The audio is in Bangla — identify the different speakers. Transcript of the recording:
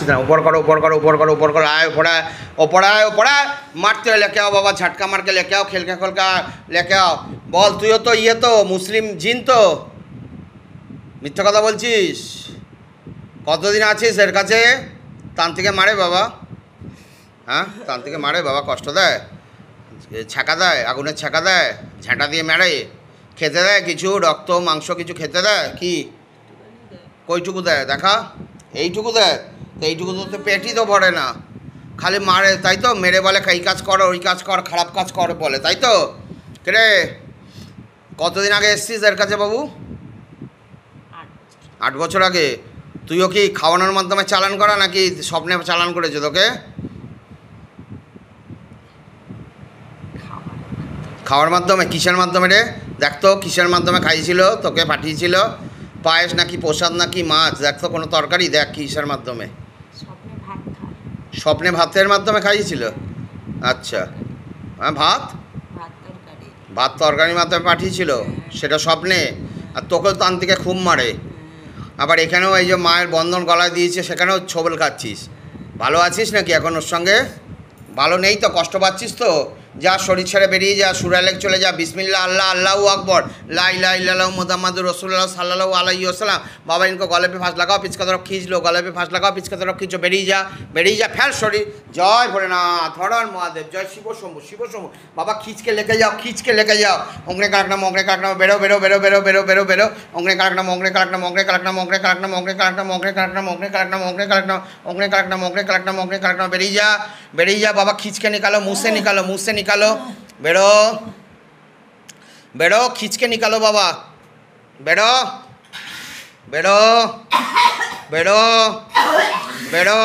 Speaker 1: ऊपर करो ऊपर करो ऊपर करो ऊपर करो आए ऊपर आए ऊपर आए ऊपर आए मारते लेके आओ बाबा झटका मार के लेके आओ खेलका खोलका लेके आओ बोल तुइও तो ये तो मुस्लिम जिन तो मिथ्या कथा बोलছিস কতদিন আছিস এর কাছে তান্ত্রিকে মারে বাবা হ্যাঁ তান্ত্রিকে মারে বাবা কষ্ট দেয় ছ্যাঁকা দেয় আগুনের ছ্যাঁকা দেয় ঝাঁটা দিয়ে মারে খেতে দেয় কিছু রক্ত মাংস কিছু খেতে দেয় কি কইটুকু দেয় দেখা এইটুকু দেয় তো এইটুকু তো পেটই তো ভরে না খালি মারে তাই তো মেরে বলে এই কাজ কর ওই কাজ কর খারাপ কাজ কর বলে তাই তো রে কতদিন আগে এসছিস এর কাছে বাবু 8 বছর আগে তুইও কি খাওয়ানোর মাধ্যমে চালান করা নাকি স্বপ্নে চালান করেছে তোকে খাওয়ার মাধ্যমে কিসের মাধ্যমে রে দেখ তো কিসের মাধ্যমে খাইছিল তোকে পাঠিয়েছিল পায়েস নাকি প্রসাদ নাকি মাছ দেখ তো কোনো তরকারি দেখ কিসের মাধ্যমে স্বপ্নে ভাতের মাধ্যমে খাইয়েছিল আচ্ছা হ্যাঁ ভাত তরকারির মাধ্যমে পাঠিয়েছিল সেটা স্বপ্নে আর তোকেও তান্ত্রিকে খুব মারে আবার এখানেও এই যে মায়ের বন্ধন গলায় দিয়েছে সেখানেও ছবল খাচ্ছিস ভালো আছিস নাকি এখন ওর সঙ্গে ভালো নেই তো কষ্ট পাচ্ছিস তো যা শরীর ছেড়ে বেরিয়ে যা সুরালেক চলে যা বিসমিল্লাহ আল্লাহ আল্লাহু আকবার লা ইলাহা ইল্লাল্লাহু মুহাম্মাদুর রাসূলুল্লাহ সাল্লাল্লাহু আলাইহি ওয়াসাল্লাম बाबा इनको गले पे फांस लगाओ पिच का तरफ खींच लो गले पे फांस लगाओ पिच का तरफ खींचो बेरिए जा फैल शरीर जय भोलेनाथ हर हर महादेव जय शिव शंभु बाबा खींच के लेके जाओ ओंगरे कालकना बेरो बेरो बेरो बेरो बेरो बेरो बेरो ओंगरे कालकना ओंगरे कालकना ओंगरे कालकना ओंगरे कालकना ओंगरे कालकना ओंगरे कालकना ओंगरे कालकना ओंगरे कालकना ओंगरे कालकना ओंगरे कालकना ओंगरे कालकना बेरिए जा बाबा खींच के निकालो मुंह से निकालो बेरो बेरो खींच के निकालो बाबा बेरो बेरो बेरो बेरो